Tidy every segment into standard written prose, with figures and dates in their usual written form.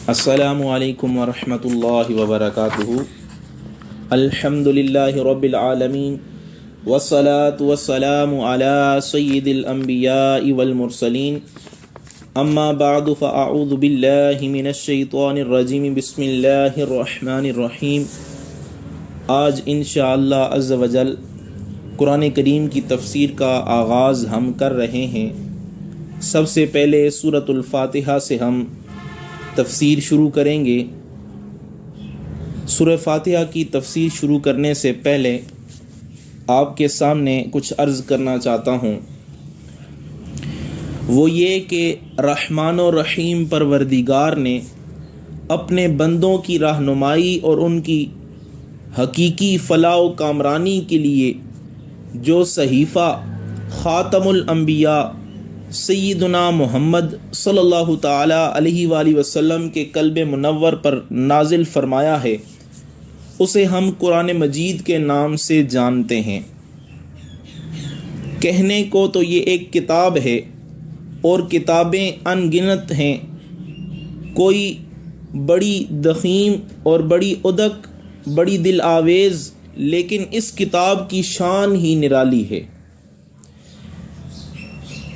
السلام علیکم ورحمۃ اللہ وبرکاتہ۔ الحمدللہ رب العالمین والصلاة والسلام علی سید الانبیاء والمرسلین، اما بعد فاعوذ باللہ من الشیطان الرجیم، بسم اللہ الرحمن الرحیم۔ آج انشاءاللہ عز وجل قرآن کریم کی تفسیر کا آغاز ہم کر رہے ہیں۔ سب سے پہلے سورۃ الفاتحہ سے ہم تفسیر شروع کریں گے۔ سورہ فاتحہ کی تفسیر شروع کرنے سے پہلے آپ کے سامنے کچھ عرض کرنا چاہتا ہوں، وہ یہ کہ رحمان و رحیم پروردگار نے اپنے بندوں کی رہنمائی اور ان کی حقیقی فلاح و کامرانی کے لیے جو صحیفہ خاتم الانبیاء سیدنا محمد صلی اللہ تعالی علیہ وآلہ وسلم کے قلب منور پر نازل فرمایا ہے، اسے ہم قرآن مجید کے نام سے جانتے ہیں۔ کہنے کو تو یہ ایک کتاب ہے اور کتابیں ان گنت ہیں، کوئی بڑی ضخیم اور بڑی ادک، بڑی دل آویز، لیکن اس کتاب کی شان ہی نرالی ہے۔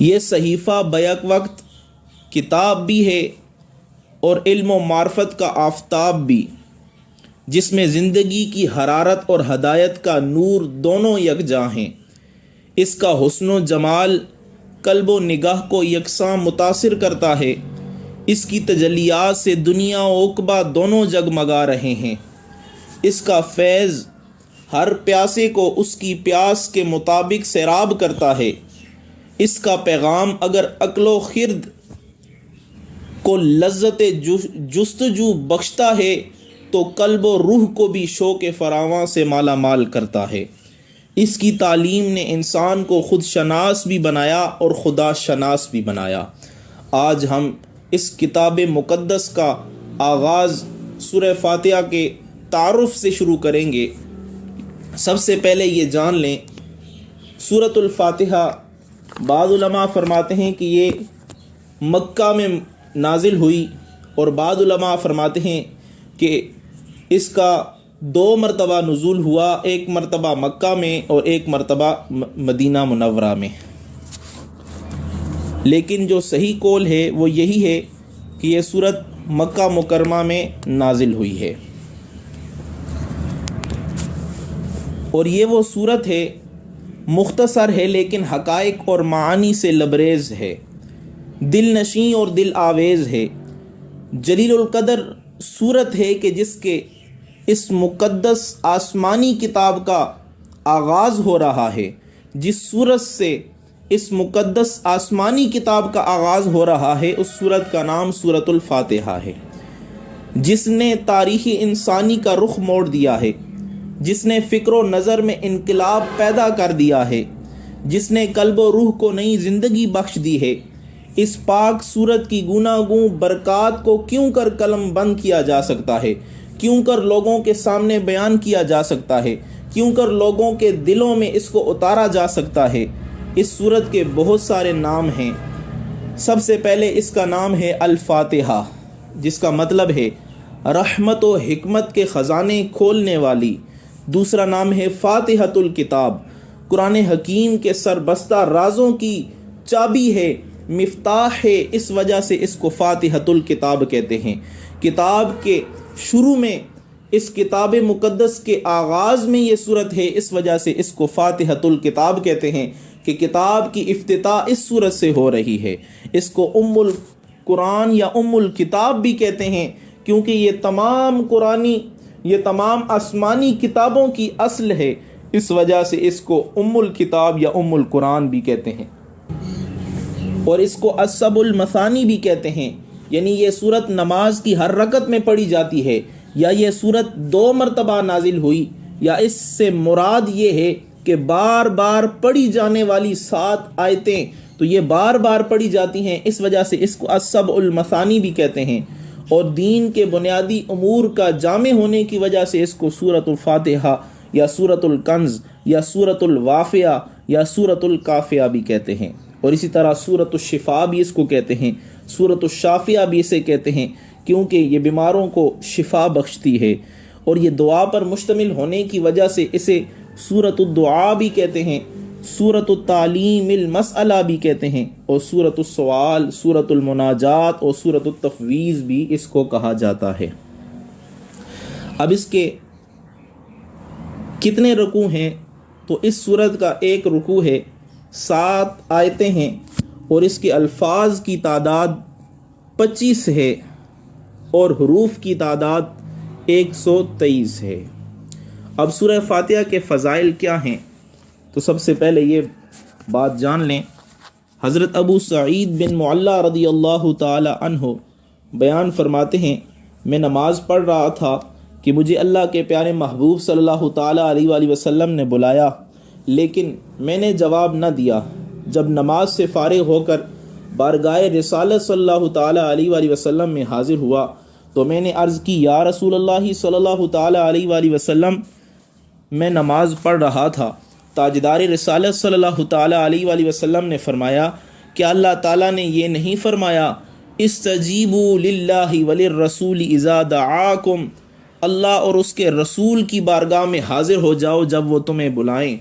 یہ صحیفہ بیک وقت کتاب بھی ہے اور علم و معرفت کا آفتاب بھی، جس میں زندگی کی حرارت اور ہدایت کا نور دونوں یکجاں ہیں۔ اس کا حسن و جمال قلب و نگاہ کو یکساں متاثر کرتا ہے۔ اس کی تجلیات سے دنیا و عقبہ دونوں جگمگا رہے ہیں۔ اس کا فیض ہر پیاسے کو اس کی پیاس کے مطابق سیراب کرتا ہے۔ اس کا پیغام اگر عقل و خرد کو لذت جستجو بخشتا ہے تو قلب و روح کو بھی شوق فراواں سے مالا مال کرتا ہے۔ اس کی تعلیم نے انسان کو خود شناس بھی بنایا اور خدا شناس بھی بنایا۔ آج ہم اس کتاب مقدس کا آغاز سورہ فاتحہ کے تعارف سے شروع کریں گے۔ سب سے پہلے یہ جان لیں، سورۃ الفاتحہ بعض علماء فرماتے ہیں کہ یہ مکہ میں نازل ہوئی، اور بعض علماء فرماتے ہیں کہ اس کا 2 مرتبہ نزول ہوا، ایک مرتبہ مکہ میں اور ایک مرتبہ مدینہ منورہ میں۔ لیکن جو صحیح قول ہے وہ یہی ہے کہ یہ سورت مکہ مکرمہ میں نازل ہوئی ہے، اور یہ وہ سورت ہے، مختصر ہے لیکن حقائق اور معانی سے لبریز ہے، دل نشیں اور دل آویز ہے، جلیل القدر سورت ہے کہ جس کے اس مقدس آسمانی کتاب کا آغاز ہو رہا ہے۔ جس سورت سے اس مقدس آسمانی کتاب کا آغاز ہو رہا ہے، اس سورت کا نام سورۃ الفاتحہ ہے، جس نے تاریخ انسانی کا رخ موڑ دیا ہے، جس نے فکر و نظر میں انقلاب پیدا کر دیا ہے، جس نے قلب و روح کو نئی زندگی بخش دی ہے۔ اس پاک سورت کی گوناگوں برکات کو کیوں کر قلم بند کیا جا سکتا ہے، کیوں کر لوگوں کے سامنے بیان کیا جا سکتا ہے، کیوں کر لوگوں کے دلوں میں اس کو اتارا جا سکتا ہے۔ اس سورت کے بہت سارے نام ہیں۔ سب سے پہلے اس کا نام ہے الفاتحہ، جس کا مطلب ہے رحمت و حکمت کے خزانے کھولنے والی۔ دوسرا نام ہے فاتحۃ الکتاب، قرآن حکیم کے سربستہ رازوں کی چابی ہے، مفتاح ہے، اس وجہ سے اس کو فاتحۃ الکتاب کہتے ہیں۔ کتاب کے شروع میں، اس کتاب مقدس کے آغاز میں یہ سورت ہے، اس وجہ سے اس کو فاتحۃ الکتاب کہتے ہیں کہ کتاب کی افتتاح اس سورت سے ہو رہی ہے۔ اس کو ام القرآن یا ام الکتاب بھی کہتے ہیں، کیونکہ یہ تمام آسمانی کتابوں کی اصل ہے، اس وجہ سے اس کو ام الکتاب یا ام القرآن بھی کہتے ہیں، اور اس کو السبع المثانی بھی کہتے ہیں، یعنی یہ سورت نماز کی ہر رکعت میں پڑھی جاتی ہے، یا یہ سورت 2 مرتبہ نازل ہوئی، یا اس سے مراد یہ ہے کہ بار بار پڑھی جانے والی 7 آیتیں تو یہ بار بار پڑھی جاتی ہیں، اس وجہ سے اس کو السبع المثانی بھی کہتے ہیں، اور دین کے بنیادی امور کا جامع ہونے کی وجہ سے اس کو سورۃ الفاتحہ یا سورۃ الکنز یا سورۃ الواقعہ یا سورۃ الکافیہ بھی کہتے ہیں، اور اسی طرح سورۃ الشفاء بھی اس کو کہتے ہیں، سورۃ الشافیہ بھی اسے کہتے ہیں، کیونکہ یہ بیماروں کو شفا بخشتی ہے، اور یہ دعا پر مشتمل ہونے کی وجہ سے اسے سورۃ الدعاء بھی کہتے ہیں، سورۃ التعلیم المسئلہ بھی کہتے ہیں، اور سورۃ السوال، سورۃ المناجات اور سورۃ التفویض بھی اس کو کہا جاتا ہے۔ اب اس کے کتنے رکوع ہیں؟ تو اس سورت کا ایک رکوع ہے، 7 آیتیں ہیں، اور اس کے الفاظ کی تعداد 25 ہے، اور حروف کی تعداد 123 ہے۔ اب سورہ فاتحہ کے فضائل کیا ہیں؟ تو سب سے پہلے یہ بات جان لیں، حضرت ابو سعید بن معلیٰ رضی اللہ تعالی عنہ بیان فرماتے ہیں، میں نماز پڑھ رہا تھا کہ مجھے اللہ کے پیارے محبوب صلی اللہ تعالیٰ علیہ وآلہ وسلم نے بلایا، لیکن میں نے جواب نہ دیا۔ جب نماز سے فارغ ہو کر بارگاہ رسالت صلی اللہ تعالیٰ علیہ وآلہ وسلم میں حاضر ہوا تو میں نے عرض کی، یا رسول اللہ صلی اللہ تعالیٰ علیہ وآلہ وسلم، میں نماز پڑھ رہا تھا۔ تاجدار رسالت صلی اللہ تعالیٰ علیہ وآلہ وسلم نے فرمایا، کیا اللہ تعالیٰ نے یہ نہیں فرمایا استجیبوا للہ وللرسول اذا دعاکم، اللہ اور اس کے رسول کی بارگاہ میں حاضر ہو جاؤ جب وہ تمہیں بلائیں۔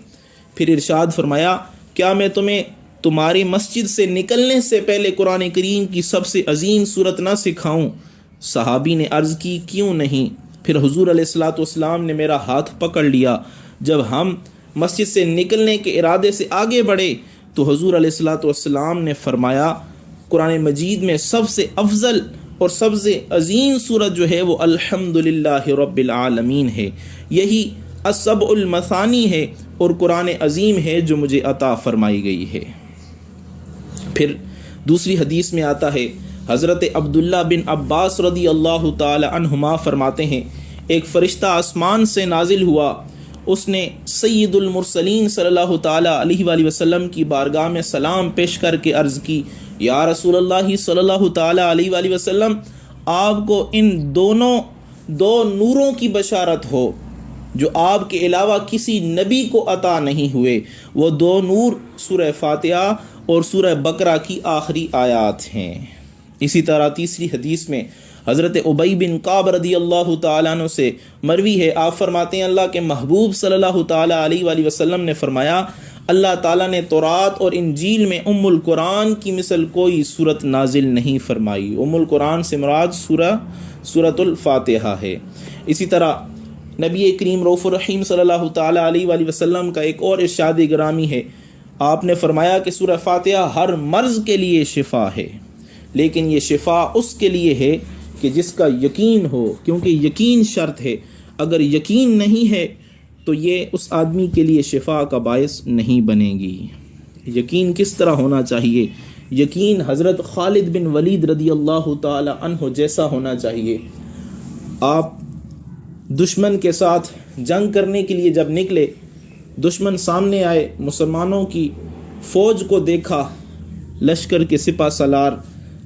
پھر ارشاد فرمایا، کیا میں تمہیں تمہاری مسجد سے نکلنے سے پہلے قرآن کریم کی سب سے عظیم سورت نہ سکھاؤں؟ صحابی نے عرض کی، کیوں نہیں؟ پھر حضور علیہ الصلوۃ والسلام نے میرا ہاتھ پکڑ لیا۔ جب ہم مسجد سے نکلنے کے ارادے سے آگے بڑھے تو حضور علیہ الصلوۃ والسلام نے فرمایا، قرآن مجید میں سب سے افضل اور سب سے عظیم سورت جو ہے وہ الحمدللہ رب العالمین ہے، یہی السبع المثانی ہے اور قرآن عظیم ہے جو مجھے عطا فرمائی گئی ہے۔ پھر دوسری حدیث میں آتا ہے، حضرت عبداللہ بن عباس رضی اللہ تعالی عنہما فرماتے ہیں، ایک فرشتہ آسمان سے نازل ہوا، اس نے سید المرسلین صلی اللہ تعالی علیہ وآلہ وسلم کی بارگاہ میں سلام پیش کر کے عرض کی، یا رسول اللہ صلی اللہ تعالی علیہ وآلہ وسلم، آپ کو ان دو نوروں کی بشارت ہو جو آپ کے علاوہ کسی نبی کو عطا نہیں ہوئے۔ وہ 2 نور سورہ فاتحہ اور سورہ بقرہ کی آخری آیات ہیں۔ اسی طرح تیسری حدیث میں حضرت ابی بن کعب رضی اللہ تعالیٰ عنہ سے مروی ہے، آپ فرماتے ہیں، اللہ کے محبوب صلی اللہ تعالیٰ علیہ وآلہ وسلم نے فرمایا، اللہ تعالیٰ نے تورات اور انجیل میں ام القرآن کی مثل کوئی سورت نازل نہیں فرمائی۔ ام القرآن سے مراد سورۃ الفاتحہ ہے۔ اسی طرح نبی کریم رؤوف الرحیم صلی اللہ تعالیٰ علیہ وآلہ وسلم کا ایک اور ارشاد گرامی ہے، آپ نے فرمایا کہ سورہ فاتحہ ہر مرض کے لیے شفا ہے، لیکن یہ شفا اس کے لیے ہے کہ جس کا یقین ہو، کیونکہ یقین شرط ہے، اگر یقین نہیں ہے تو یہ اس آدمی کے لیے شفا کا باعث نہیں بنے گی۔ یقین کس طرح ہونا چاہیے؟ یقین حضرت خالد بن ولید رضی اللہ تعالی عنہ جیسا ہونا چاہیے۔ آپ دشمن کے ساتھ جنگ کرنے کے لیے جب نکلے، دشمن سامنے آئے، مسلمانوں کی فوج کو دیکھا، لشکر کے سپہ سالار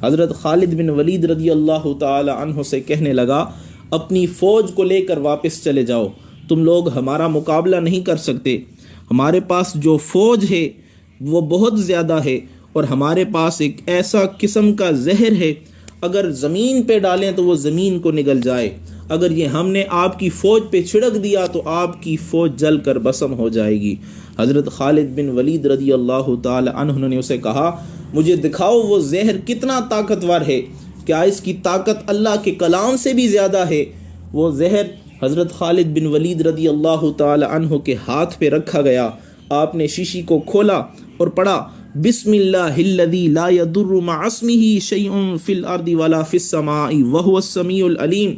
حضرت خالد بن ولید رضی اللہ تعالی عنہ سے کہنے لگا، اپنی فوج کو لے کر واپس چلے جاؤ، تم لوگ ہمارا مقابلہ نہیں کر سکتے، ہمارے پاس جو فوج ہے وہ بہت زیادہ ہے، اور ہمارے پاس ایک ایسا قسم کا زہر ہے، اگر زمین پہ ڈالیں تو وہ زمین کو نگل جائے، اگر یہ ہم نے آپ کی فوج پہ چھڑک دیا تو آپ کی فوج جل کر بسم ہو جائے گی۔ حضرت خالد بن ولید رضی اللہ تعالی عنہ نے اسے کہا، مجھے دکھاؤ وہ زہر کتنا طاقتور ہے، کیا اس کی طاقت اللہ کے کلام سے بھی زیادہ ہے؟ وہ زہر حضرت خالد بن ولید رضی اللہ تعالی عنہ کے ہاتھ پہ رکھا گیا، آپ نے شیشی کو کھولا اور پڑھا، بسم اللہ الذی لا یضر مع اسمہ شیء فی الارض ولا فی السماء وہو السمیع العلیم۔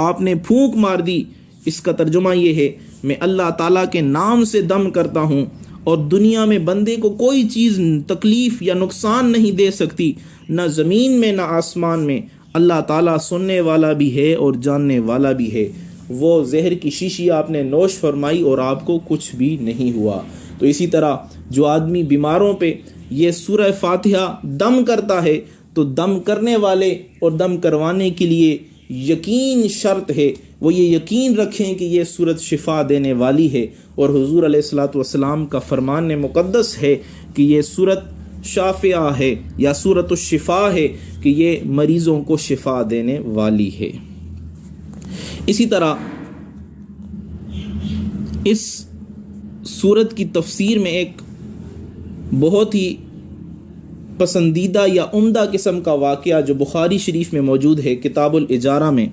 آپ نے پھونک مار دی، اس کا ترجمہ یہ ہے، میں اللہ تعالیٰ کے نام سے دم کرتا ہوں، اور دنیا میں بندے کو کوئی چیز تکلیف یا نقصان نہیں دے سکتی، نہ زمین میں نہ آسمان میں، اللہ تعالیٰ سننے والا بھی ہے اور جاننے والا بھی ہے۔ وہ زہر کی شیشی آپ نے نوش فرمائی اور آپ کو کچھ بھی نہیں ہوا۔ تو اسی طرح جو آدمی بیماروں پہ یہ سورہ فاتحہ دم کرتا ہے تو دم کرنے والے اور دم کروانے کے لیے یقین شرط ہے، وہ یہ یقین رکھیں کہ یہ سورت شفا دینے والی ہے، اور حضور علیہ الصلوۃ والسلام کا فرمان مقدس ہے کہ یہ سورت شافعہ ہے یا سورۃ الشفا ہے کہ یہ مریضوں کو شفا دینے والی ہے۔ اسی طرح اس سورت کی تفسیر میں ایک بہت ہی پسندیدہ یا عمدہ قسم کا واقعہ جو بخاری شریف میں موجود ہے، کتاب الاجارہ میں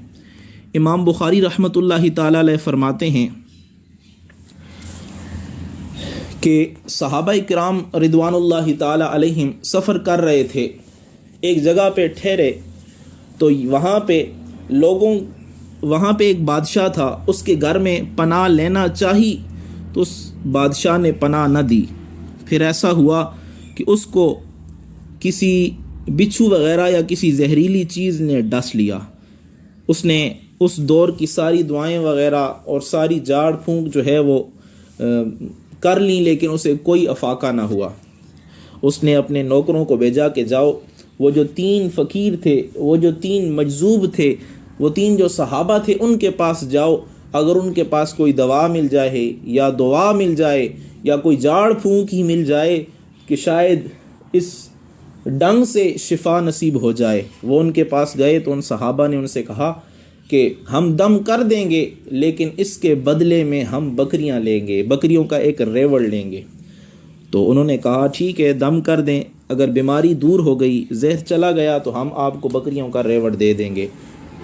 امام بخاری رحمۃ اللہ تعالی علیہ فرماتے ہیں کہ صحابہ کرام رضوان اللہ تعالی علیہم سفر کر رہے تھے، ایک جگہ پہ ٹھہرے تو وہاں پہ ایک بادشاہ تھا، اس کے گھر میں پناہ لینا چاہی تو اس بادشاہ نے پناہ نہ دی۔ پھر ایسا ہوا کہ اس کو کسی بچھو وغیرہ یا کسی زہریلی چیز نے ڈس لیا، اس نے اس دور کی ساری دعائیں وغیرہ اور ساری جھاڑ پھونک جو ہے وہ کر لیں، لیکن اسے کوئی افاقہ نہ ہوا۔ اس نے اپنے نوکروں کو بھیجا کہ جاؤ وہ جو 3 فقیر تھے، وہ جو 3 مجذوب تھے، وہ 3 جو صحابہ تھے، ان کے پاس جاؤ، اگر ان کے پاس کوئی دوا مل جائے یا دعا مل جائے یا کوئی جھاڑ پھونک ہی مل جائے کہ شاید اس ڈنگ سے شفا نصیب ہو جائے۔ وہ ان کے پاس گئے تو ان صحابہ نے ان سے کہا کہ ہم دم کر دیں گے، لیکن اس کے بدلے میں ہم بکریاں لیں گے، بکریوں کا ایک ریوڑ لیں گے۔ تو انہوں نے کہا ٹھیک ہے دم کر دیں، اگر بیماری دور ہو گئی، زہر چلا گیا تو ہم آپ کو بکریوں کا ریوڑ دے دیں گے۔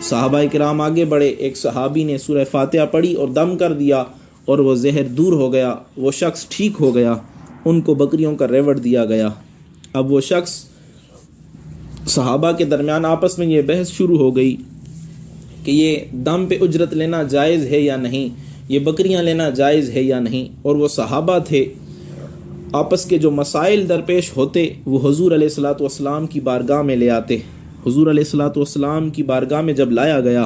صحابہ کرام آگے بڑھے، ایک صحابی نے سورہ فاتحہ پڑھی اور دم کر دیا اور وہ زہر دور ہو گیا، وہ شخص ٹھیک ہو گیا، ان کو بکریوں کا ریوڑ دیا گیا۔ اب وہ شخص، صحابہ کے درمیان آپس میں یہ بحث شروع ہو گئی کہ یہ دم پہ اجرت لینا جائز ہے یا نہیں، یہ بکریاں لینا جائز ہے یا نہیں۔ اور وہ صحابہ تھے، آپس کے جو مسائل درپیش ہوتے وہ حضور علیہ الصلاۃ والسلام کی بارگاہ میں لے آتے۔ حضور علیہ الصلاۃ والسلام کی بارگاہ میں جب لایا گیا،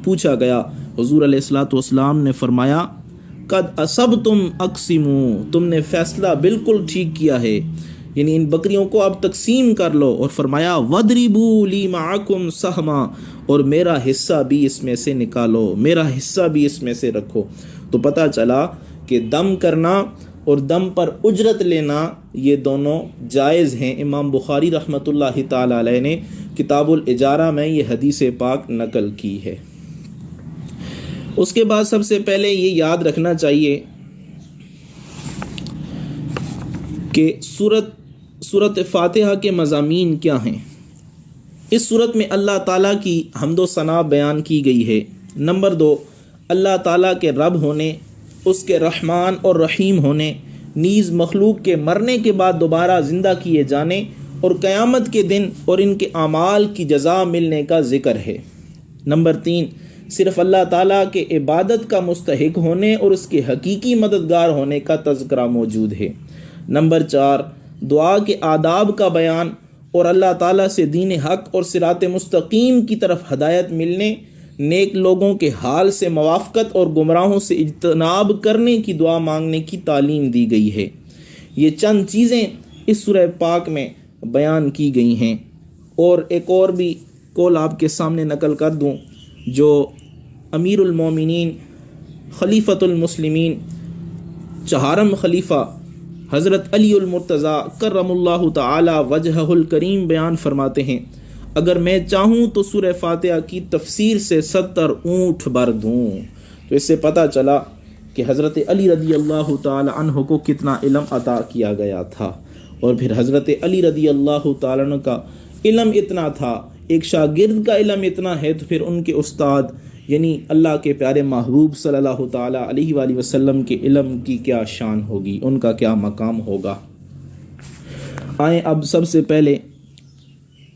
پوچھا گیا، حضور علیہ الصلاۃ والسلام نے فرمایا قد اصبتم اقسموا، تم نے فیصلہ بالکل ٹھیک کیا ہے، یعنی ان بکریوں کو اب تقسیم کر لو۔ اور فرمایا وَضْرِبُوا لِي مَعَكُمْ سَهْمًا، اور میرا حصہ بھی اس میں سے نکالو، میرا حصہ بھی اس میں سے رکھو۔ تو پتہ چلا کہ دم کرنا اور دم پر اجرت لینا یہ دونوں جائز ہیں۔ امام بخاری رحمۃ اللہ تعالی علیہ نے کتاب الاجارہ میں یہ حدیث پاک نقل کی ہے۔ اس کے بعد سب سے پہلے یہ یاد رکھنا چاہیے کہ سورۃ فاتحہ کے مضامین کیا ہیں۔ اس سورت میں اللہ تعالیٰ کی حمد و ثنا بیان کی گئی ہے۔ نمبر 2، اللہ تعالیٰ کے رب ہونے، اس کے رحمان اور رحیم ہونے، نیز مخلوق کے مرنے کے بعد دوبارہ زندہ کیے جانے اور قیامت کے دن اور ان کے اعمال کی جزا ملنے کا ذکر ہے۔ نمبر 3، صرف اللہ تعالیٰ کے عبادت کا مستحق ہونے اور اس کے حقیقی مددگار ہونے کا تذکرہ موجود ہے۔ نمبر 4، دعا کے آداب کا بیان اور اللہ تعالیٰ سے دین حق اور صراط مستقیم کی طرف ہدایت ملنے، نیک لوگوں کے حال سے موافقت اور گمراہوں سے اجتناب کرنے کی دعا مانگنے کی تعلیم دی گئی ہے۔ یہ چند چیزیں اس سورہ پاک میں بیان کی گئی ہیں۔ اور ایک اور بھی قول آپ کے سامنے نقل کر دوں جو امیر المومنین خلیفۃ المسلمین چہارم خلیفہ حضرت علی المرتضیٰ کرم اللہ تعالی وجہہ الکریم بیان فرماتے ہیں، اگر میں چاہوں تو سورہ فاتحہ کی تفسیر سے 70 اونٹ بھر دوں۔ تو اس سے پتہ چلا کہ حضرت علی رضی اللہ تعالی عنہ کو کتنا علم عطا کیا گیا تھا، اور پھر حضرت علی رضی اللہ تعالی عنہ کا علم اتنا تھا، ایک شاگرد کا علم اتنا ہے تو پھر ان کے استاد یعنی اللہ کے پیارے محبوب صلی اللہ تعالی علیہ وآلہ وسلم کے علم کی کیا شان ہوگی، ان کا کیا مقام ہوگا۔ آئیں اب سب سے پہلے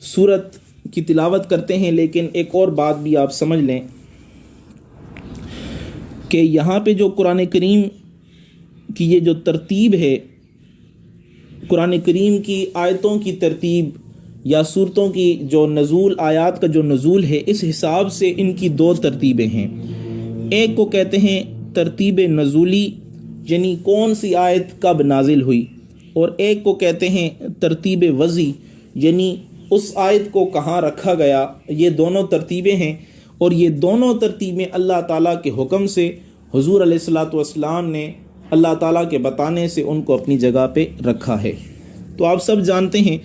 سورت کی تلاوت کرتے ہیں، لیکن ایک اور بات بھی آپ سمجھ لیں کہ یہاں پہ جو قرآن کریم کی یہ جو ترتیب ہے، قرآن کریم کی آیتوں کی ترتیب یا صورتوں کی جو نزول، آیات کا جو نزول ہے، اس حساب سے ان کی 2 ترتیبیں ہیں۔ ایک کو کہتے ہیں ترتیب نزولی، یعنی کون سی آیت کب نازل ہوئی، اور ایک کو کہتے ہیں ترتیب وضعی، یعنی اس آیت کو کہاں رکھا گیا۔ یہ دونوں ترتیبیں ہیں، اور یہ دونوں ترتیبیں اللہ تعالیٰ کے حکم سے حضور علیہ الصلاۃ والسلام نے اللہ تعالیٰ کے بتانے سے ان کو اپنی جگہ پہ رکھا ہے۔ تو آپ سب جانتے ہیں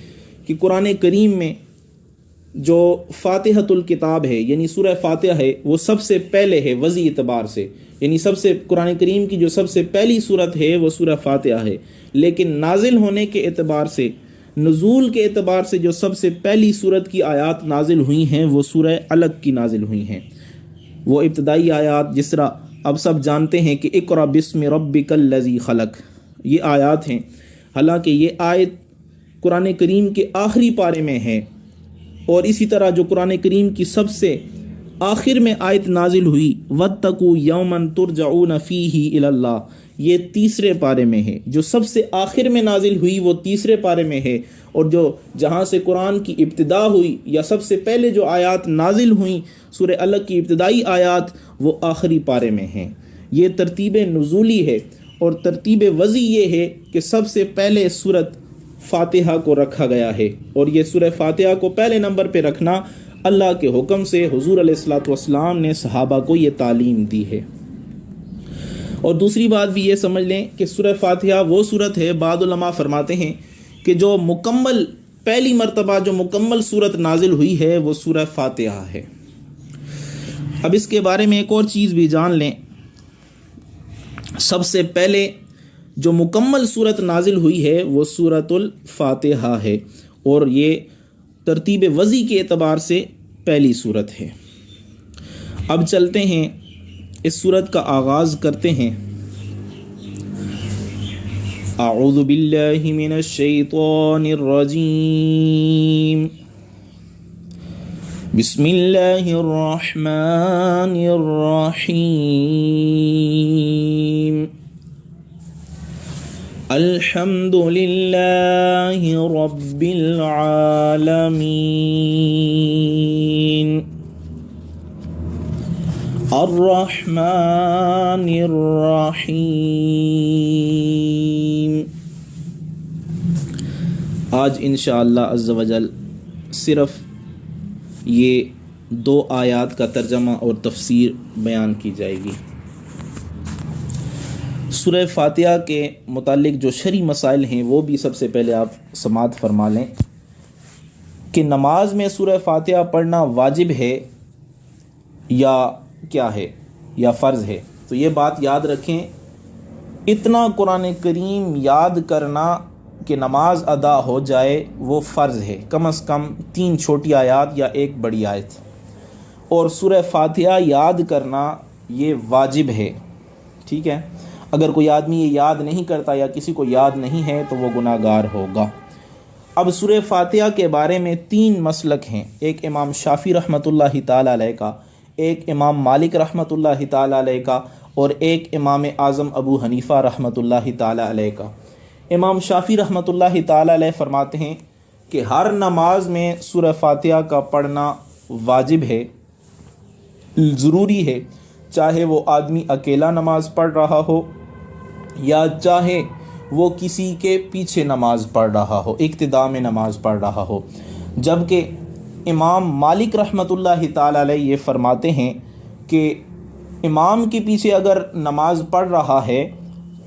کہ قرآن کریم میں جو فاتحۃ الکتاب ہے یعنی سورہ فاتحہ ہے وہ سب سے پہلے ہے وضعی اعتبار سے، یعنی قرآن کریم کی جو سب سے پہلی صورت ہے وہ سورہ فاتحہ ہے، لیکن نازل ہونے کے اعتبار سے، نزول کے اعتبار سے جو سب سے پہلی صورت کی آیات نازل ہوئی ہیں وہ سورہ علق کی نازل ہوئی ہیں۔ وہ ابتدائی آیات جس طرح اب سب جانتے ہیں کہ اقرأ بسم ربک الذی خلق، یہ آیات ہیں، حالانکہ یہ آیت قرآن کریم کے آخری پارے میں ہے، اور اسی طرح جو قرآن کریم کی سب سے آخر میں آیت نازل ہوئی وَاتَّقُوا يَوْمًا تُرْجَعُونَ فِيهِ إِلَى اللَّهِ، یہ تیسرے پارے میں ہے، جو سب سے آخر میں نازل ہوئی وہ تیسرے پارے میں ہے، اور جو جہاں سے قرآن کی ابتدا ہوئی یا سب سے پہلے جو آیات نازل ہوئیں سورہ علق کی ابتدائی آیات وہ آخری پارے میں ہیں۔ یہ ترتیب نزولی ہے، اور ترتیب وضعی یہ ہے کہ سب سے پہلے سورت فاتحہ کو رکھا گیا ہے، اور یہ سورہ فاتحہ کو پہلے نمبر پہ رکھنا اللہ کے حکم سے حضور علیہ الصلوۃ والسلام نے صحابہ کو یہ تعلیم دی ہے۔ اور دوسری بات بھی یہ سمجھ لیں کہ سورہ فاتحہ وہ سورت ہے، بعض علماء فرماتے ہیں کہ جو مکمل پہلی مرتبہ جو مکمل سورت نازل ہوئی ہے وہ سورہ فاتحہ ہے۔ اب اس کے بارے میں ایک اور چیز بھی جان لیں، سب سے پہلے جو مکمل صورت نازل ہوئی ہے وہ سورۃ الفاتحہ ہے، اور یہ ترتیب وضعی کے اعتبار سے پہلی صورت ہے۔ اب چلتے ہیں اس صورت کا آغاز کرتے ہیں۔ اعوذ باللہ من الشیطان الرجیم، بسم اللہ الرحمن الرحیم، الحمد للہ رب العالمین، الرحمن الرحیم۔ آج انشاءاللہ عز و جل صرف یہ 2 آیات کا ترجمہ اور تفسیر بیان کی جائے گی۔ سورہ فاتحہ کے متعلق جو شرعی مسائل ہیں وہ بھی سب سے پہلے آپ سماعت فرما لیں کہ نماز میں سورہ فاتحہ پڑھنا واجب ہے یا کیا ہے، یا فرض ہے۔ تو یہ بات یاد رکھیں، اتنا قرآن کریم یاد کرنا کہ نماز ادا ہو جائے وہ فرض ہے، کم از کم 3 چھوٹی آیات یا 1 بڑی آیت، اور سورہ فاتحہ یاد کرنا یہ واجب ہے، ٹھیک ہے۔ اگر کوئی آدمی یہ یاد نہیں کرتا یا کسی کو یاد نہیں ہے تو وہ گناہ گار ہوگا۔ اب سورہ فاتحہ کے بارے میں 3 مسلک ہیں، ایک امام شافعی رحمۃ اللہ تعالی علیہ کا، ایک امام مالک رحمۃ اللہ تعالی علیہ کا، اور ایک امام اعظم ابو حنیفہ رحمۃ اللہ تعالی علیہ کا۔ امام شافعی رحمۃ اللہ تعالی علیہ فرماتے ہیں کہ ہر نماز میں سورہ فاتحہ کا پڑھنا واجب ہے، ضروری ہے، چاہے وہ آدمی اکیلا نماز پڑھ رہا ہو یا چاہے وہ کسی کے پیچھے نماز پڑھ رہا ہو، اقتداء میں نماز پڑھ رہا ہو۔ جبکہ امام مالک رحمۃ اللہ تعالی علیہ یہ فرماتے ہیں کہ امام کے پیچھے اگر نماز پڑھ رہا ہے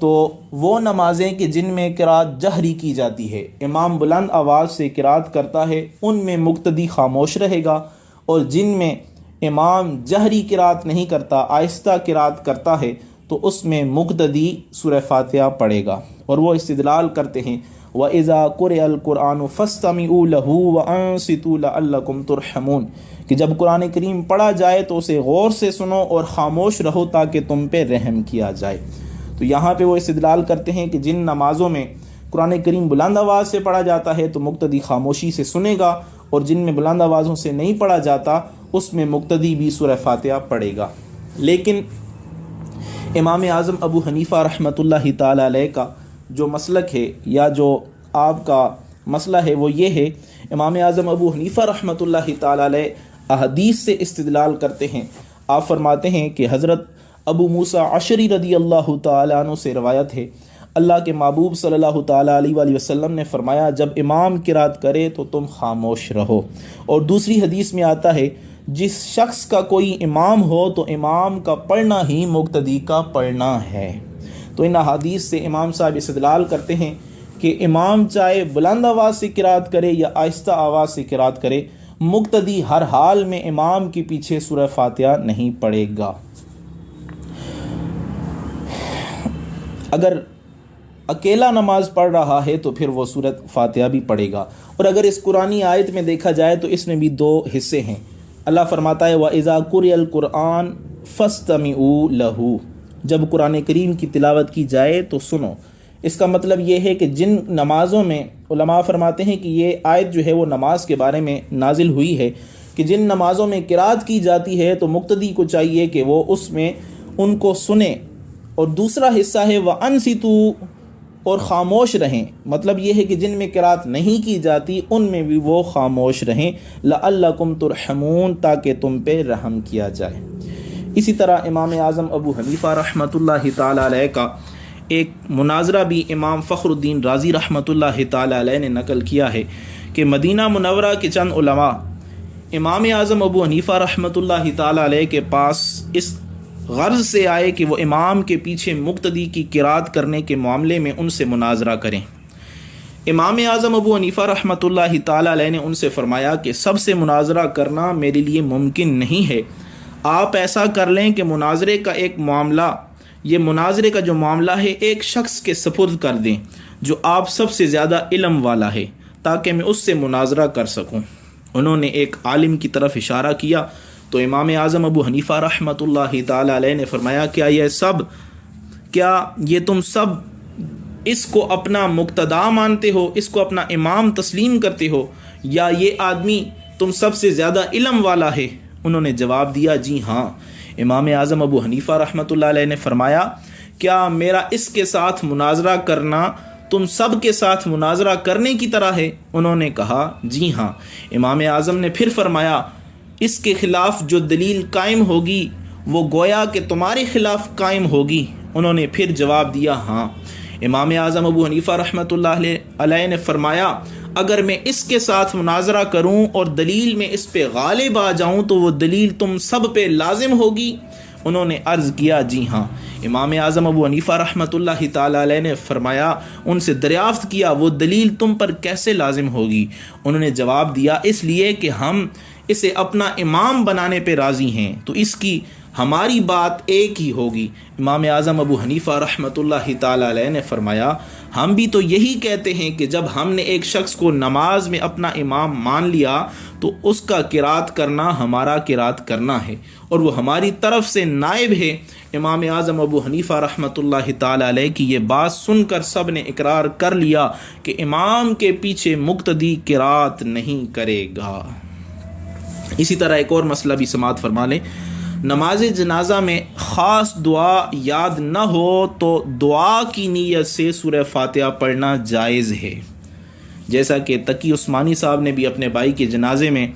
تو وہ نمازیں کہ جن میں قرات جہری کی جاتی ہے، امام بلند آواز سے قرات کرتا ہے، ان میں مقتدی خاموش رہے گا، اور جن میں امام جہری قرات نہیں کرتا، آہستہ قرات کرتا ہے، تو اس میں مقتدی سورہ فاتحہ پڑھے گا۔ اور وہ استدلال کرتے ہیں وَإِذَا قُرِئَ الْقُرْآنُ فَاسْتَمِعُوا لَهُ وَأَنصِتُوا لَعَلَّكُمْ تُرْحَمُونَ، کہ جب قرآن کریم پڑھا جائے تو اسے غور سے سنو اور خاموش رہو تاکہ تم پہ رحم کیا جائے۔ تو یہاں پہ وہ استدلال کرتے ہیں کہ جن نمازوں میں قرآن کریم بلند آواز سے پڑھا جاتا ہے تو مقتدی خاموشی سے سنے گا، اور جن میں بلند آوازوں سے نہیں پڑھا جاتا اس میں مقتدی بھی سورہ فاتحہ پڑھے گا۔ لیکن امام اعظم ابو حنیفہ رحمۃ اللہ تعالی علیہ کا جو مسلک ہے یا جو آپ کا مسئلہ ہے وہ یہ ہے، امام اعظم ابو حنیفہ رحمۃ اللہ تعالی علیہ احادیث سے استدلال کرتے ہیں۔ آپ فرماتے ہیں کہ حضرت ابو موسیٰ عشری رضی اللہ تعالیٰ عنہ سے روایت ہے، اللہ کے محبوب صلی اللہ تعالیٰ علیہ وآلہ وسلم نے فرمایا جب امام قرات کرے تو تم خاموش رہو۔ اور دوسری حدیث میں آتا ہے جس شخص کا کوئی امام ہو تو امام کا پڑھنا ہی مقتدی کا پڑھنا ہے۔ تو ان احادیث سے امام صاحب استدلال کرتے ہیں کہ کہ امام چاہے بلند آواز سے قرات کرے یا آہستہ آواز سے قرات کرے، مقتدی ہر حال میں امام کے پیچھے سورہ فاتحہ نہیں پڑھے گا۔ اگر اکیلا نماز پڑھ رہا ہے تو پھر وہ سورۃ فاتحہ بھی پڑھے گا۔ اور اگر اس قرآنی آیت میں دیکھا جائے تو اس میں بھی دو حصے ہیں۔ اللہ فرماتا ہے وَإِذَا قُرِئَ الْقُرْآنُ فَاسْتَمِعُوا لَهُ، جب قرآن کریم کی تلاوت کی جائے تو سنو۔ اس کا مطلب یہ ہے کہ جن نمازوں میں، علماء فرماتے ہیں کہ یہ آیت جو ہے وہ نماز کے بارے میں نازل ہوئی ہے کہ جن نمازوں میں قرات کی جاتی ہے تو مقتدی کو چاہیے کہ وہ اس میں ان کو سنے۔ اور دوسرا حصہ ہے وَأَنصِتُوا، اور خاموش رہیں، مطلب یہ ہے کہ جن میں قرات نہیں کی جاتی ان میں بھی وہ خاموش رہیں، لعلکم ترحمون، تاکہ تم پہ رحم کیا جائے۔ اسی طرح امام اعظم ابو حنیفہ رحمۃ اللہ تعالی علیہ کا ایک مناظرہ بھی امام فخر الدین رازی رحمۃ اللہ تعالی علیہ نے نقل کیا ہے کہ مدینہ منورہ کے چند علماء امام اعظم ابو حنیفہ رحمۃ اللہ تعالی علیہ کے پاس اس غرض سے آئے کہ وہ امام کے پیچھے مقتدی کی قرات کرنے کے معاملے میں ان سے مناظرہ کریں۔ امام اعظم ابو حنیفہ رحمۃ اللہ تعالی علیہ نے ان سے فرمایا کہ سب سے مناظرہ کرنا میرے لیے ممکن نہیں ہے، آپ ایسا کر لیں کہ مناظرے کا ایک معاملہ، یہ مناظرے کا جو معاملہ ہے ایک شخص کے سپرد کر دیں جو آپ سب سے زیادہ علم والا ہے، تاکہ میں اس سے مناظرہ کر سکوں۔ انہوں نے ایک عالم کی طرف اشارہ کیا تو امام اعظم ابو حنیفہ رحمۃ اللہ تعالی علیہ نے فرمایا کیا یہ تم سب اس کو اپنا مقتدا مانتے ہو، اس کو اپنا امام تسلیم کرتے ہو، یا یہ آدمی تم سب سے زیادہ علم والا ہے؟ انہوں نے جواب دیا جی ہاں۔ امام اعظم ابو حنیفہ رحمۃ اللہ علیہ نے فرمایا کیا میرا اس کے ساتھ مناظرہ کرنا تم سب کے ساتھ مناظرہ کرنے کی طرح ہے؟ انہوں نے کہا جی ہاں۔ امام اعظم نے پھر فرمایا اس کے خلاف جو دلیل قائم ہوگی وہ گویا کہ تمہارے خلاف قائم ہوگی؟ انہوں نے پھر جواب دیا ہاں۔ امام اعظم ابو حنیفہ رحمۃ اللہ علیہ نے فرمایا اگر میں اس کے ساتھ مناظرہ کروں اور دلیل میں اس پہ غالب آ جاؤں تو وہ دلیل تم سب پہ لازم ہوگی؟ انہوں نے عرض کیا جی ہاں۔ امام اعظم ابو حنیفہ رحمۃ اللہ تعالی علیہ نے فرمایا، ان سے دریافت کیا وہ دلیل تم پر کیسے لازم ہوگی؟ انہوں نے جواب دیا اس لیے کہ ہم اسے اپنا امام بنانے پہ راضی ہیں تو اس کی ہماری بات ایک ہی ہوگی۔ امام اعظم ابو حنیفہ رحمۃ اللہ تعالی علیہ نے فرمایا ہم بھی تو یہی کہتے ہیں کہ جب ہم نے ایک شخص کو نماز میں اپنا امام مان لیا تو اس کا قرات کرنا ہمارا قرات کرنا ہے اور وہ ہماری طرف سے نائب ہے۔ امام اعظم ابو حنیفہ رحمۃ اللہ تعالی علیہ کی یہ بات سن کر سب نے اقرار کر لیا کہ امام کے پیچھے مقتدی قرات نہیں کرے گا۔ اسی طرح ایک اور مسئلہ بھی سماعت فرما لیں، نماز جنازہ میں خاص دعا یاد نہ ہو تو دعا کی نیت سے سورہ فاتحہ پڑھنا جائز ہے، جیسا کہ تقی عثمانی صاحب نے بھی اپنے بھائی کے جنازے میں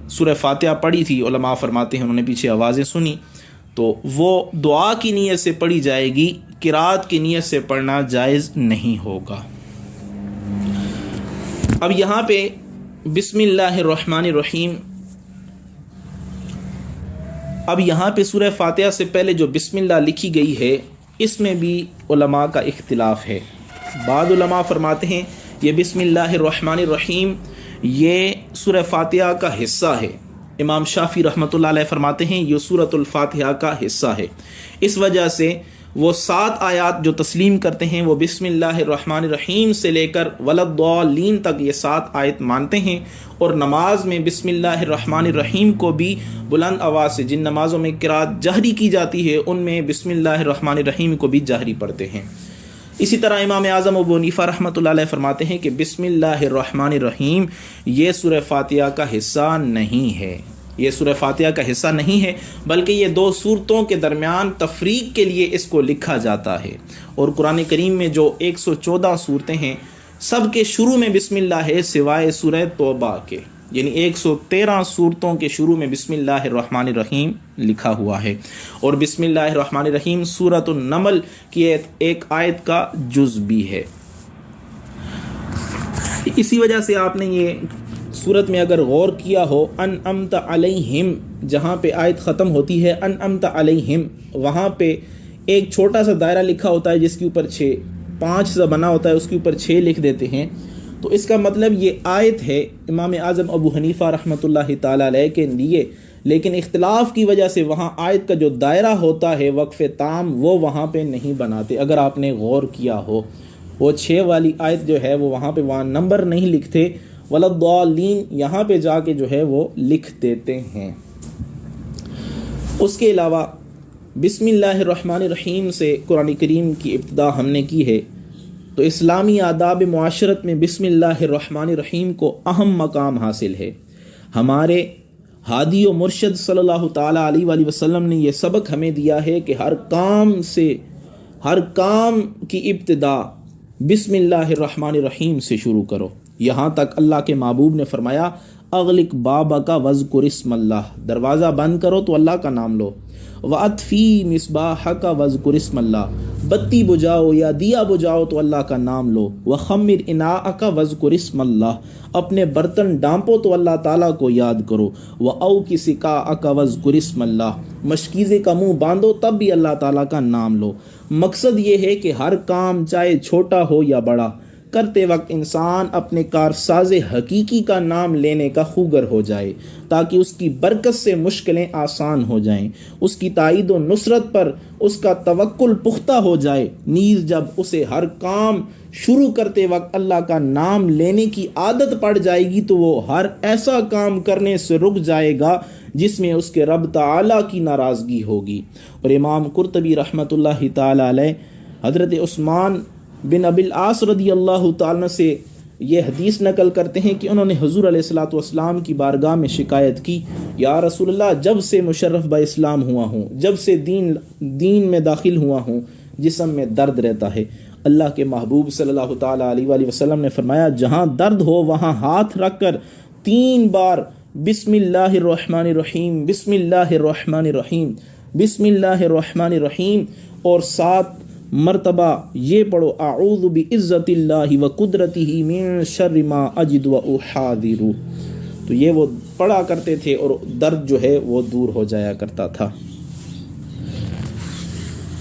سورہ فاتحہ پڑھی تھی۔ علماء فرماتے ہیں انہوں نے پیچھے آوازیں سنی تو وہ دعا کی نیت سے پڑھی جائے گی، قرات کی نیت سے پڑھنا جائز نہیں ہوگا۔ اب یہاں پہ بسم اللہ الرحمن الرحیم، اب یہاں پہ سورہ فاتحہ سے پہلے جو بسم اللہ لکھی گئی ہے اس میں بھی علماء کا اختلاف ہے۔ بعض علماء فرماتے ہیں یہ بسم اللہ الرحمن الرحیم یہ سورہ فاتحہ کا حصہ ہے۔ امام شافعی رحمۃ اللہ علیہ فرماتے ہیں یہ سورۃ الفاتحہ کا حصہ ہے، اس وجہ سے وہ 7 آیات جو تسلیم کرتے ہیں وہ بسم اللہ الرحمن الرحیم سے لے کر ولضالین تک یہ 7 آیت مانتے ہیں، اور نماز میں بسم اللہ الرحمن الرحیم کو بھی بلند آواز سے، جن نمازوں میں قرات جہری کی جاتی ہے ان میں بسم اللہ الرحمن الرحیم کو بھی جہری پڑھتے ہیں۔ اسی طرح امام اعظم ابو حنیفہ رحمۃ اللہ علیہ فرماتے ہیں کہ بسم اللہ الرحمن الرحیم یہ سورہ فاتحہ کا حصہ نہیں ہے، یہ سورہ فاتحہ کا حصہ نہیں ہے، بلکہ یہ 2 سورتوں کے درمیان تفریق کے لیے اس کو لکھا جاتا ہے۔ اور قرآن کریم میں جو 114 سورتیں ہیں سب کے شروع میں بسم اللہ ہے سوائے سورہ توبہ کے، یعنی 113 سورتوں کے شروع میں بسم اللہ الرحمن الرحیم لکھا ہوا ہے، اور بسم اللہ الرحمن الرحیم سورۃ النمل کی ایک آیت کا جز بھی ہے۔ اسی وجہ سے آپ نے یہ سورت میں اگر غور کیا ہو انعمت علیہم، جہاں پہ آیت ختم ہوتی ہے انعمت علیہم، وہاں پہ ایک چھوٹا سا دائرہ لکھا ہوتا ہے جس کے اوپر 6 5 سے بنا ہوتا ہے اس کے اوپر 6 لکھ دیتے ہیں، تو اس کا مطلب یہ آیت ہے امام اعظم ابو حنیفہ رحمۃ اللہ تعالیٰ علیہ کے لیے، لیکن اختلاف کی وجہ سے وہاں آیت کا جو دائرہ ہوتا ہے وقف تام وہ وہاں پہ نہیں بناتے۔ اگر آپ نے غور کیا ہو، وہ 6 والی آیت جو ہے وہ وہاں پہ وہاں نمبر نہیں لکھتے، ولضالین یہاں پہ جا کے جو ہے وہ لکھ دیتے ہیں۔ اس کے علاوہ بسم اللہ الرحمن الرحیم سے قرآن کریم کی ابتدا ہم نے کی ہے، تو اسلامی آداب معاشرت میں بسم اللہ الرحمن الرحیم کو اہم مقام حاصل ہے۔ ہمارے ہادی و مرشد صلی اللہ تعالیٰ علیہ وآلہ وسلم نے یہ سبق ہمیں دیا ہے کہ ہر کام کی ابتدا بسم اللہ الرحمن الرحیم سے شروع کرو۔ یہاں تک اللہ کے محبوب نے فرمایا اغلق بابک واذکر اسم اللہ، دروازہ بند کرو تو اللہ کا نام لو، وَأَطْفِي مِصْبَاحَكَ وَاذْكُرِ اسْمَ اللَّهِ، بتی بجھاؤ یا دیا بجھاؤ تو اللہ کا نام لو، وَخَمِّرْ إِنَاءَكَ وَاذْكُرِ اسْمَ اللَّهِ، اپنے برتن ڈانپو تو اللہ تعالیٰ کو یاد کرو، وَأَوْكِ سِقَاءَكَ وَاذْكُرِ اسْمَ اللَّهِ، مشکیزے کا منہ باندھو تب بھی اللہ تعالیٰ کا نام لو۔ مقصد یہ ہے کہ ہر کام چاہے چھوٹا ہو یا بڑا کرتے وقت انسان اپنے کارساز حقیقی کا نام لینے کا خوگر ہو جائے، تاکہ اس کی برکت سے مشکلیں آسان ہو جائیں، اس کی تائید و نصرت پر اس کا توکل پختہ ہو جائے۔ نیز جب اسے ہر کام شروع کرتے وقت اللہ کا نام لینے کی عادت پڑ جائے گی تو وہ ہر ایسا کام کرنے سے رک جائے گا جس میں اس کے رب تعالیٰ کی ناراضگی ہوگی۔ اور امام قرطبی رحمۃ اللہ تعالیٰ علیہ حضرت عثمان بن ابی العاص رضی اللہ تعالیٰ سے یہ حدیث نقل کرتے ہیں کہ انہوں نے حضور علیہ الصلوۃ والسلام کی بارگاہ میں شکایت کی، یا رسول اللہ جب سے مشرف با اسلام ہوا ہوں، جب سے دین میں داخل ہوا ہوں، جسم میں درد رہتا ہے۔ اللہ کے محبوب صلی اللہ تعالیٰ علیہ وآلہ وسلم نے فرمایا جہاں درد ہو وہاں ہاتھ رکھ کر 3 بار بسم اللہ الرحمن الرحیم، بسم اللہ الرحمن الرحیم، بسم اللہ الرحمن الرحیم، اور 7 مرتبہ یہ پڑھو اعوذ بعزت اللہ وقدرتہ من شر ما اجد واحاذر، تو یہ وہ پڑھا کرتے تھے اور درد جو ہے وہ دور ہو جایا کرتا تھا۔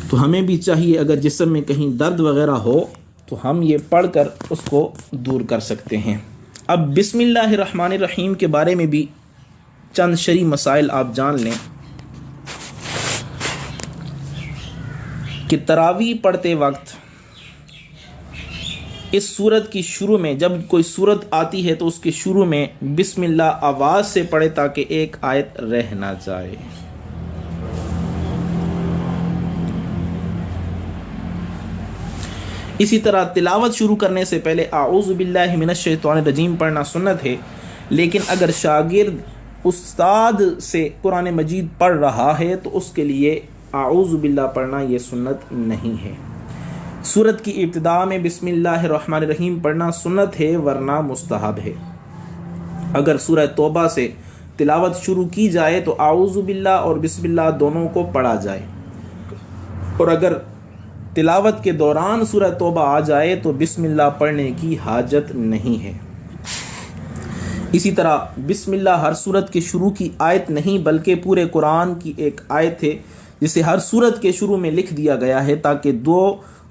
تو ہمیں بھی چاہیے اگر جسم میں کہیں درد وغیرہ ہو تو ہم یہ پڑھ کر اس کو دور کر سکتے ہیں۔ اب بسم اللہ الرحمن الرحیم کے بارے میں بھی چند شرعی مسائل آپ جان لیں کہ تراویح پڑھتے وقت اس سورت کی شروع میں جب کوئی سورت آتی ہے تو اس کے شروع میں بسم اللہ آواز سے پڑھے تاکہ ایک آیت رہ نہ جائے۔ اسی طرح تلاوت شروع کرنے سے پہلے اعوذ باللہ من الشیطان الرجیم پڑھنا سنت ہے، لیکن اگر شاگرد استاد سے قرآن مجید پڑھ رہا ہے تو اس کے لیے اعوذ باللہ پڑھنا یہ سنت نہیں ہے۔ سورت کی ابتدا میں بسم اللہ الرحمن الرحیم پڑھنا سنت ہے ورنہ مستحب ہے۔ اگر سورہ توبہ سے تلاوت شروع کی جائے تو اعوذ باللہ اور بسم اللہ دونوں کو پڑھا جائے، اور اگر تلاوت کے دوران سورہ توبہ آ جائے تو بسم اللہ پڑھنے کی حاجت نہیں ہے۔ اسی طرح بسم اللہ ہر سورت کے شروع کی آیت نہیں بلکہ پورے قرآن کی ایک آیت ہے جسے ہر سورت کے شروع میں لکھ دیا گیا ہے تاکہ 2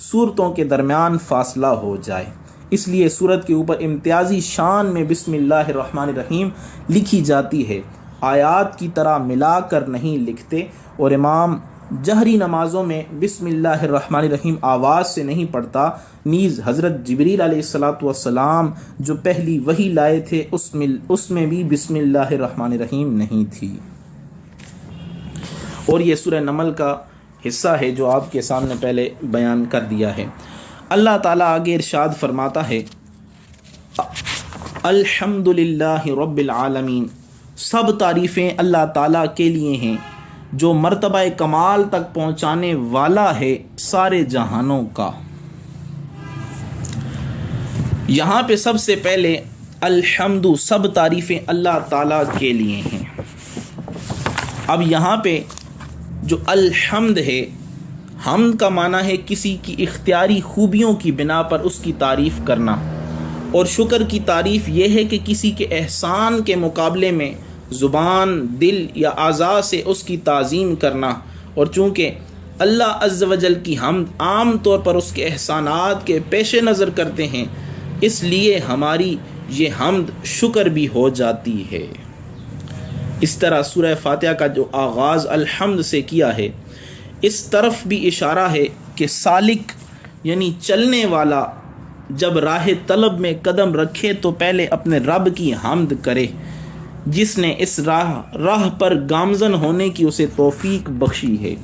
سورتوں کے درمیان فاصلہ ہو جائے۔ اس لیے سورت کے اوپر امتیازی شان میں بسم اللہ الرحمن الرحیم لکھی جاتی ہے، آیات کی طرح ملا کر نہیں لکھتے، اور امام جہری نمازوں میں بسم اللہ الرحمن الرحیم آواز سے نہیں پڑھتا۔ نیز حضرت جبریل علیہ الصلاۃ والسلام جو پہلی وحی لائے تھے اس میں بھی بسم اللہ الرحمن الرحیم نہیں تھی۔ اور یہ سورہ نمل کا حصہ ہے جو آپ کے سامنے پہلے بیان کر دیا ہے۔ اللہ تعالیٰ آگے ارشاد فرماتا ہے الحمدللہ رب العالمین، سب تعریفیں اللہ تعالیٰ کے لیے ہیں جو مرتبہ کمال تک پہنچانے والا ہے سارے جہانوں کا۔ یہاں پہ سب سے پہلے الحمد، سب تعریفیں اللہ تعالیٰ کے لیے ہیں۔ اب یہاں پہ جو الحمد ہے، حمد کا معنی ہے کسی کی اختیاری خوبیوں کی بنا پر اس کی تعریف کرنا، اور شکر کی تعریف یہ ہے کہ کسی کے احسان کے مقابلے میں زبان، دل یا اعضاء سے اس کی تعظیم کرنا، اور چونکہ اللہ عز و جل کی حمد عام طور پر اس کے احسانات کے پیش نظر کرتے ہیں، اس لیے ہماری یہ حمد شکر بھی ہو جاتی ہے۔ اس طرح سورہ فاتحہ کا جو آغاز الحمد سے کیا ہے، اس طرف بھی اشارہ ہے کہ سالک یعنی چلنے والا جب راہ طلب میں قدم رکھے تو پہلے اپنے رب کی حمد کرے، جس نے اس راہ پر گامزن ہونے کی اسے توفیق بخشی ہے،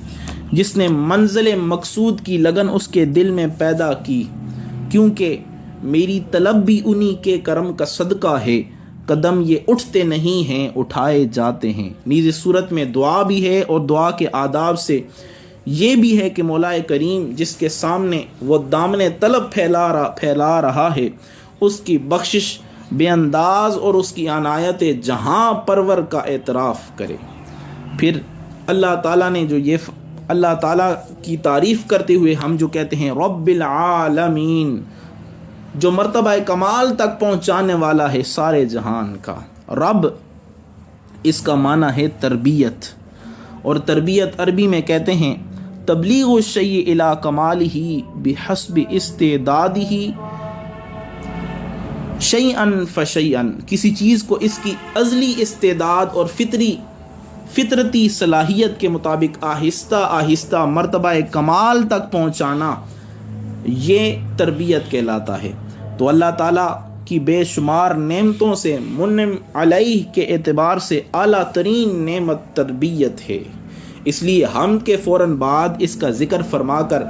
جس نے منزل مقصود کی لگن اس کے دل میں پیدا کی، کیونکہ میری طلب بھی انہی کے کرم کا صدقہ ہے، قدم یہ اٹھتے نہیں ہیں اٹھائے جاتے ہیں۔ نیز اس صورت میں دعا بھی ہے، اور دعا کے آداب سے یہ بھی ہے کہ مولا کریم جس کے سامنے وہ دامن طلب پھیلا رہا ہے، اس کی بخشش بے انداز اور اس کی عنایت جہاں پرور کا اعتراف کرے۔ پھر اللہ تعالیٰ نے اللہ تعالیٰ کی تعریف کرتے ہوئے ہم جو کہتے ہیں رب العالمین، جو مرتبہ کمال تک پہنچانے والا ہے سارے جہان کا۔ رب اس کا معنی ہے تربیت، اور تربیت عربی میں کہتے ہیں تبلیغ الشیء الی کمالہ بحسب استعدادہ شیئا فشیئا، کسی چیز کو اس کی ازلی استعداد اور فطرتی صلاحیت کے مطابق آہستہ آہستہ مرتبہ کمال تک پہنچانا، یہ تربیت کہلاتا ہے۔ تو اللہ تعالیٰ کی بے شمار نعمتوں سے منعم علیہ کے اعتبار سے اعلیٰ ترین نعمت تربیت ہے، اس لیے حمد کے فوراً بعد اس کا ذکر فرما کر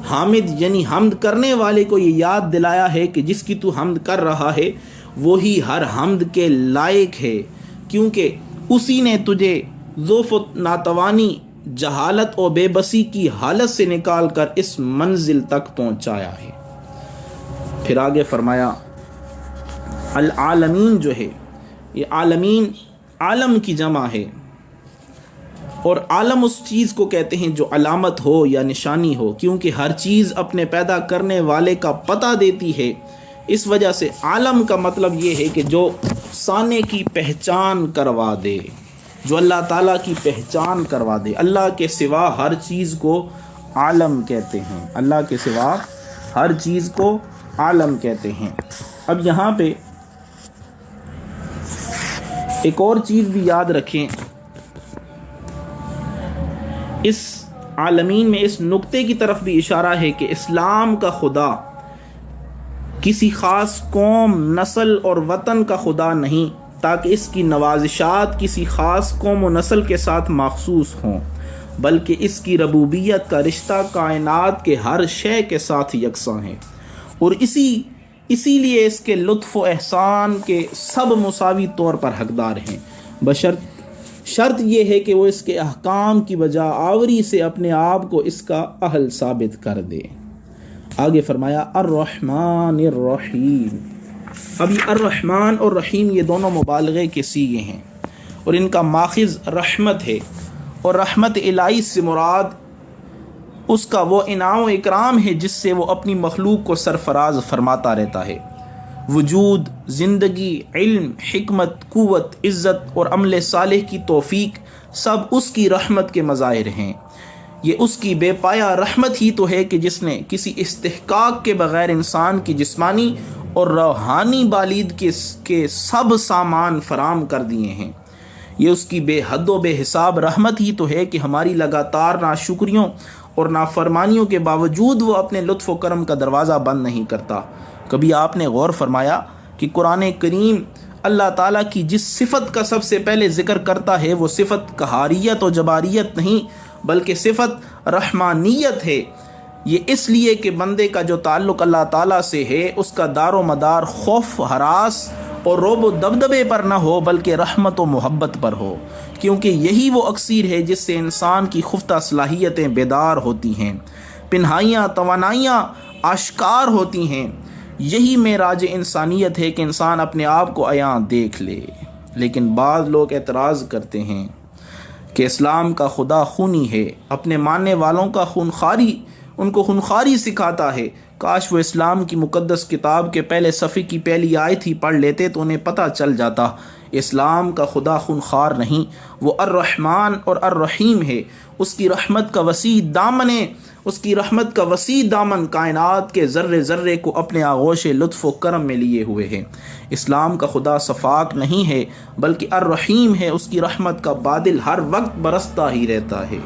حامد یعنی حمد کرنے والے کو یہ یاد دلایا ہے کہ جس کی تو حمد کر رہا ہے وہی ہر حمد کے لائق ہے، کیونکہ اسی نے تجھے ضعف و ناتوانی، جہالت اور بے بسی کی حالت سے نکال کر اس منزل تک پہنچایا ہے۔ پھر آگے فرمایا العالمین جو ہے، یہ عالمین عالم کی جمع ہے، اور عالم اس چیز کو کہتے ہیں جو علامت ہو یا نشانی ہو، کیونکہ ہر چیز اپنے پیدا کرنے والے کا پتہ دیتی ہے، اس وجہ سے عالم کا مطلب یہ ہے کہ جو صانع کی پہچان کروا دے، جو اللہ تعالیٰ کی پہچان کروا دے۔ اللہ کے سوا ہر چیز کو عالم کہتے ہیں، اللہ کے سوا ہر چیز کو عالم کہتے ہیں۔ اب یہاں پہ ایک اور چیز بھی یاد رکھیں، اس عالمین میں اس نقطے کی طرف بھی اشارہ ہے کہ اسلام کا خدا کسی خاص قوم، نسل اور وطن کا خدا نہیں، تاکہ اس کی نوازشات کسی خاص قوم و نسل کے ساتھ مخصوص ہوں، بلکہ اس کی ربوبیت کا رشتہ کائنات کے ہر شے کے ساتھ یکساں ہے، اور اسی لیے اس کے لطف و احسان کے سب مساوی طور پر حقدار ہیں، شرط یہ ہے کہ وہ اس کے احکام کی بجا آوری سے اپنے آپ کو اس کا اہل ثابت کر دے۔ آگے فرمایا الرحمن الرحیم۔ اب یہ الرحمن اور رحیم یہ دونوں مبالغے کے صیغے ہیں، اور ان کا ماخذ رحمت ہے، اور رحمت الہی سے مراد اس کا وہ انعام و اکرام ہے جس سے وہ اپنی مخلوق کو سرفراز فرماتا رہتا ہے۔ وجود، زندگی، علم، حکمت، قوت، عزت اور عمل صالح کی توفیق سب اس کی رحمت کے مظاہر ہیں۔ یہ اس کی بے پایا رحمت ہی تو ہے کہ جس نے کسی استحقاق کے بغیر انسان کی جسمانی اور روحانی بالید کے سب سامان فراہم کر دیے ہیں۔ یہ اس کی بے حد و بے حساب رحمت ہی تو ہے کہ ہماری لگاتار ناشکریوں اور نافرمانیوں کے باوجود وہ اپنے لطف و کرم کا دروازہ بند نہیں کرتا۔ کبھی آپ نے غور فرمایا کہ قرآن کریم اللہ تعالیٰ کی جس صفت کا سب سے پہلے ذکر کرتا ہے وہ صفت قہاریت و جباریت نہیں بلکہ صفت رحمانیت ہے۔ یہ اس لیے کہ بندے کا جو تعلق اللہ تعالیٰ سے ہے اس کا دار و مدار خوف، ہراس اور رعب و دبدبے پر نہ ہو بلکہ رحمت و محبت پر ہو، کیونکہ یہی وہ اکسیر ہے جس سے انسان کی خفتہ صلاحیتیں بیدار ہوتی ہیں، پنہائیاں توانائیاں آشکار ہوتی ہیں۔ یہی معراج انسانیت ہے کہ انسان اپنے آپ کو عیاں دیکھ لے۔ لیکن بعض لوگ اعتراض کرتے ہیں کہ اسلام کا خدا خونی ہے، اپنے ماننے والوں کا ان کو خونخواری سکھاتا ہے، کاش وہ اسلام کی مقدس کتاب کے پہلے صفحے کی پہلی آیت ہی پڑھ لیتے تو انہیں پتہ چل جاتا اسلام کا خدا خونخوار نہیں، وہ الرحمن اور الرحیم ہے۔ اس کی رحمت کا وسیع دامن ہے، اس کی رحمت کا وسیع دامن کائنات کے ذرے ذرے کو اپنے آغوش لطف و کرم میں لیے ہوئے ہے۔ اسلام کا خدا صفاک نہیں ہے بلکہ الرحیم ہے، اس کی رحمت کا بادل ہر وقت برستا ہی رہتا ہے۔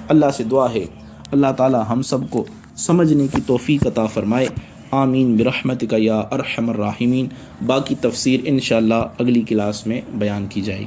اللہ سے دعا ہے اللہ تعالی ہم سب کو سمجھنے کی توفیق عطا فرمائے، آمین برحمتک یا ارحم الراحمین۔ باقی تفسیر انشاءاللہ اگلی کلاس میں بیان کی جائے گی۔